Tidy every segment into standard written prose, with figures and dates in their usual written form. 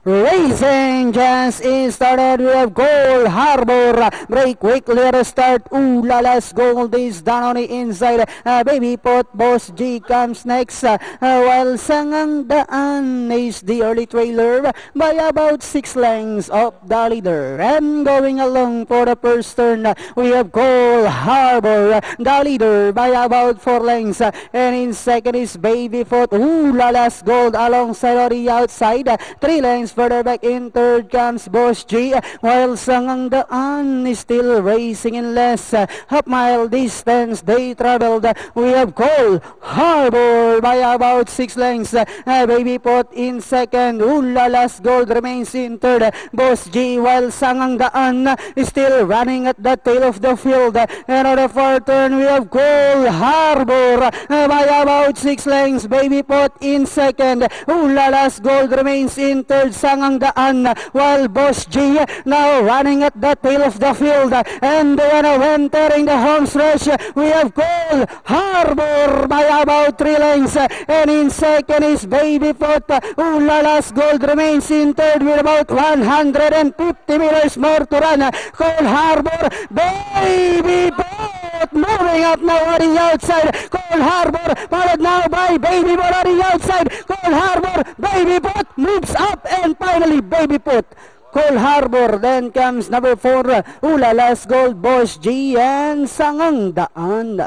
Racing just is started. We have Gold Harbor. Break quickly at the start. Ooh, Lala's Gold is down on the inside. Baby Pot Boss G comes next. While Sangang Daan is the early trailer by about 6 lengths of the leader. And going along for the first turn, we have Gold Harbor, the leader by about 4 lengths. And in second is Baby Pot. Ooh, Lala's Gold alongside on the outside. 3 lengths further back. In third comes Boss G, while Sangang Daan is still racing in less. Half-mile distance they traveled. We have Gold Harbor by about 6 lengths. Baby Pot in second. Ulala's Gold remains in third. Boss G, while Sangang Daan is still running at the tail of the field. And on the fourth turn, we have Gold Harbor by about 6 lengths. Baby Pot in second. Ulala's Gold remains in third. Sangang Daan, while Boss G now running at the tail of the field. And then entering the home stretch, we have Gold Harbor by about 3 lengths. And in second is Baby Pot. Ulala's Gold remains in third with about 150 meters more to run. Gold Harbor, Baby Pot moving up now on the outside. Gold Harbor followed now by Baby Pot on the outside. Gold Harbor, Baby Pot moves up, and finally Baby Pot. Gold Harbor, then comes number 4, Ulala's Gold, Boss G, and Sangang Daan.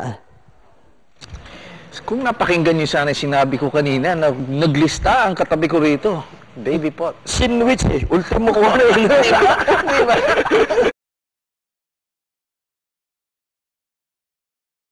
Kung napakinggan niyo sana sinabi ko kanina na naglista ang katabi ko rito. Baby Pot. Sinwich eh. Ultimo ko ano yun.